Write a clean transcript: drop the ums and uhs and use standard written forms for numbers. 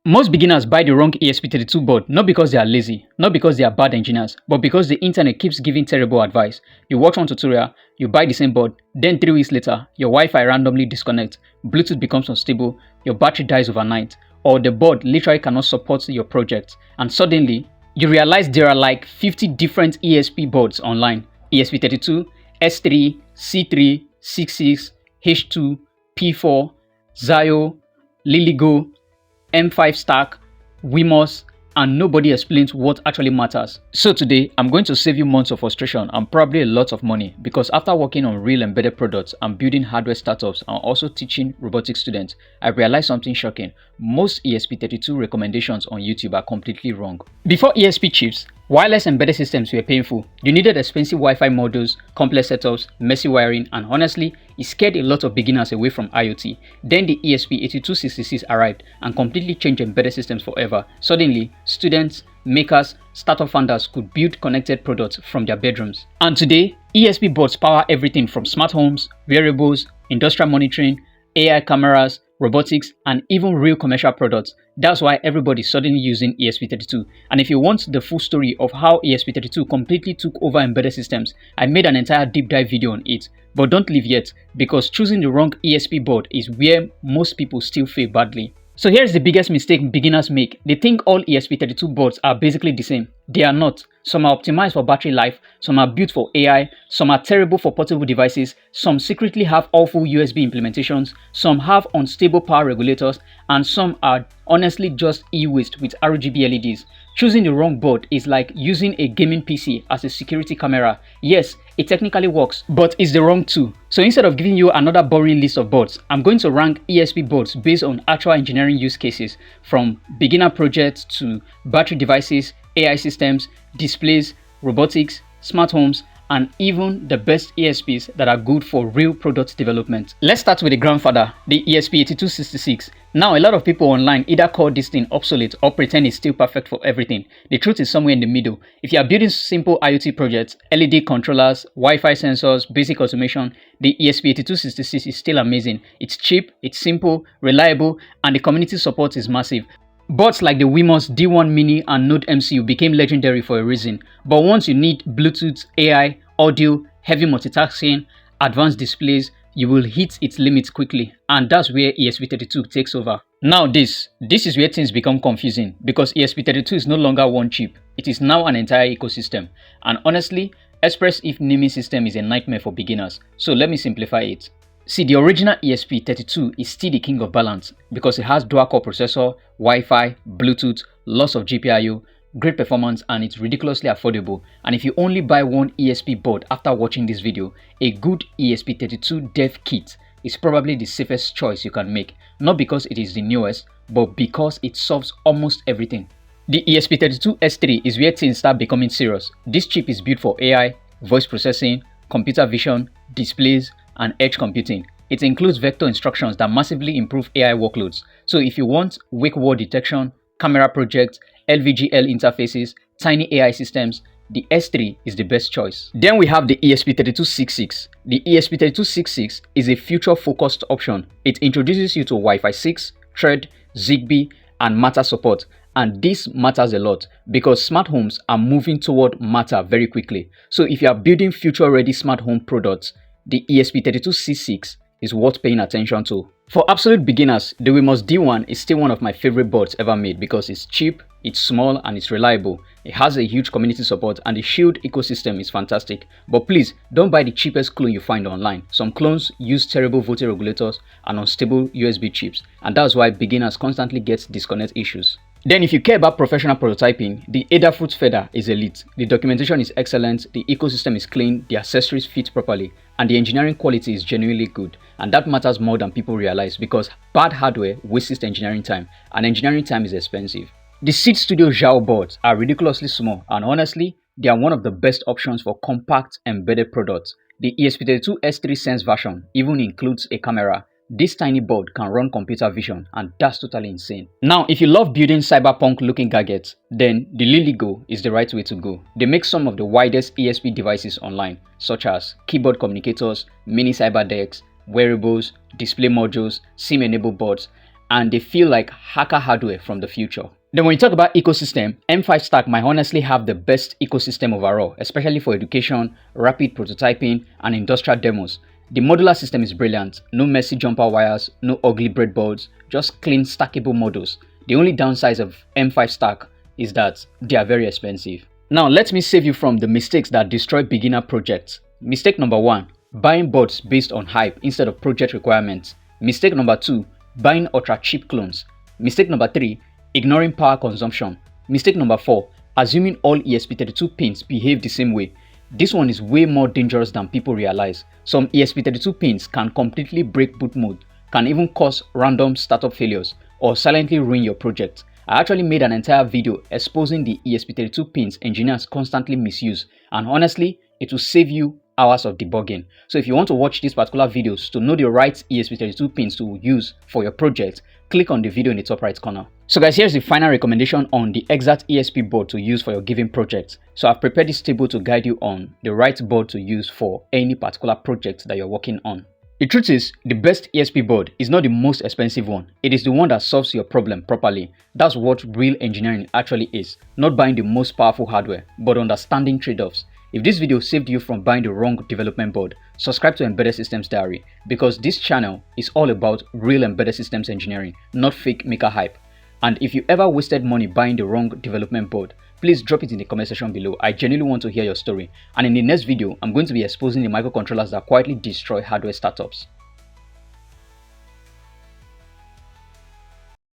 Most beginners buy the wrong ESP32 board, not because they are lazy, not because they are bad engineers, but because the internet keeps giving terrible advice. You watch one tutorial, you buy the same board, then 3 weeks later, your Wi-Fi randomly disconnects, Bluetooth becomes unstable, your battery dies overnight, or the board literally cannot support your project, and suddenly, you realize there are like 50 different ESP boards online. ESP32, S3, C3, 66, H2, P4, XIAO, LILYGO, M5 stack, Wemos, and nobody explains what actually matters. So today, I'm going to save you months of frustration and probably a lot of money, because after working on real embedded products and building hardware startups and also teaching robotics students, I realized something shocking. Most ESP32 recommendations on YouTube are completely wrong. Before ESP chips, wireless embedded systems were painful. You needed expensive Wi-Fi modules, complex setups, messy wiring, and honestly, it scared a lot of beginners away from IoT. Then the ESP8266 arrived and completely changed embedded systems forever. Suddenly, students, makers, startup founders could build connected products from their bedrooms. And today, ESP boards power everything from smart homes, wearables, industrial monitoring, AI cameras, robotics, and even real commercial products. That's why everybody's suddenly using ESP32. And if you want the full story of how ESP32 completely took over embedded systems, I made an entire deep dive video on it. But don't leave yet, because choosing the wrong ESP board is where most people still fail badly. So here's the biggest mistake beginners make. They think all ESP32 boards are basically the same. They are not. Some are optimized for battery life, some are built for AI, some are terrible for portable devices, some secretly have awful USB implementations, some have unstable power regulators, and some are honestly just e-waste with RGB LEDs. Choosing the wrong board is like using a gaming PC as a security camera. Yes, it technically works, but it's the wrong tool. So instead of giving you another boring list of boards, I'm going to rank ESP boards based on actual engineering use cases, from beginner projects to battery devices, AI systems, displays, robotics, smart homes, and even the best ESPs that are good for real product development. Let's start with the grandfather, the ESP8266. Now, a lot of people online either call this thing obsolete or pretend it's still perfect for everything. The truth is somewhere in the middle. If you are building simple IoT projects, LED controllers, Wi-Fi sensors, basic automation, the ESP8266 is still amazing. It's cheap, it's simple, reliable, and the community support is massive. Boards like the Wemos D1 Mini and Node MCU became legendary for a reason. But once you need Bluetooth, AI, audio, heavy multitasking, advanced displays, you will hit its limits quickly, and that's where ESP32 takes over. Now this is where things become confusing, because ESP32 is no longer one chip. It is now an entire ecosystem, and honestly, ESP naming system is a nightmare for beginners. So let me simplify it. See, the original ESP32 is still the king of balance because it has dual-core processor, Wi-Fi, Bluetooth, lots of GPIO, great performance, and it's ridiculously affordable. And if you only buy one ESP board after watching this video, a good ESP32 DevKit is probably the safest choice you can make, not because it is the newest, but because it solves almost everything. The ESP32 S3 is where things start becoming serious. This chip is built for AI, voice processing, computer vision, displays, and edge computing. It includes vector instructions that massively improve AI workloads. So if you want wake word detection, camera projects, LVGL interfaces, tiny AI systems, the S3 is the best choice. Then we have the ESP3266. The ESP3266 is a future-focused option. It introduces you to Wi-Fi 6, Thread, Zigbee, and Matter support. And this matters a lot because smart homes are moving toward Matter very quickly. So if you are building future-ready smart home products, the ESP3266 is worth paying attention to. For absolute beginners, the Wemos D1 is still one of my favorite boards ever made because it's cheap, it's small, and it's reliable. It has a huge community support, and the Shield ecosystem is fantastic. But please, don't buy the cheapest clone you find online. Some clones use terrible voltage regulators and unstable USB chips, and that's why beginners constantly get disconnect issues. Then if you care about professional prototyping, the Adafruit Feather is elite. The documentation is excellent, the ecosystem is clean, the accessories fit properly, and the engineering quality is genuinely good. And that matters more than people realize because bad hardware wastes engineering time, and engineering time is expensive. The Seed Studio XIAO boards are ridiculously small, and honestly, they are one of the best options for compact embedded products. The ESP32 S3 Sense version even includes a camera. This tiny board can run computer vision, and that's totally insane. Now, if you love building cyberpunk looking gadgets, then the LILYGO is the right way to go. They make some of the widest ESP devices online, such as keyboard communicators, mini cyber decks, wearables, display modules, SIM-enabled boards, and they feel like hacker hardware from the future. Then when you talk about ecosystem, M5 Stack might honestly have the best ecosystem overall, especially for education, rapid prototyping, and industrial demos. The modular system is brilliant, no messy jumper wires, no ugly breadboards, just clean stackable modules. The only downside of M5 Stack is that they are very expensive. Now let me save you from the mistakes that destroy beginner projects. Mistake number 1, buying boards based on hype instead of project requirements. Mistake number 2, buying ultra cheap clones. Mistake number 3, ignoring power consumption. Mistake number 4, assuming all ESP32 pins behave the same way. This one is way more dangerous than people realize. Some ESP32 pins can completely break boot mode, can even cause random startup failures, or silently ruin your project. I actually made an entire video exposing the ESP32 pins engineers constantly misuse, and honestly, it will save you hours of debugging. So if you want to watch these particular videos to know the right ESP32 pins to use for your project, click on the video in the top right corner. So guys, here's the final recommendation on the exact ESP board to use for your given project. So I've prepared this table to guide you on the right board to use for any particular project that you're working on. The truth is, the best ESP board is not the most expensive one. It is the one that solves your problem properly. That's what real engineering actually is. Not buying the most powerful hardware, but understanding trade-offs. If this video saved you from buying the wrong development board, subscribe to Embedded Systems Diary, because this channel is all about real embedded systems engineering, not fake maker hype. And if you ever wasted money buying the wrong development board, please drop it in the comment section below. I genuinely want to hear your story. And in the next video, I'm going to be exposing the microcontrollers that quietly destroy hardware startups.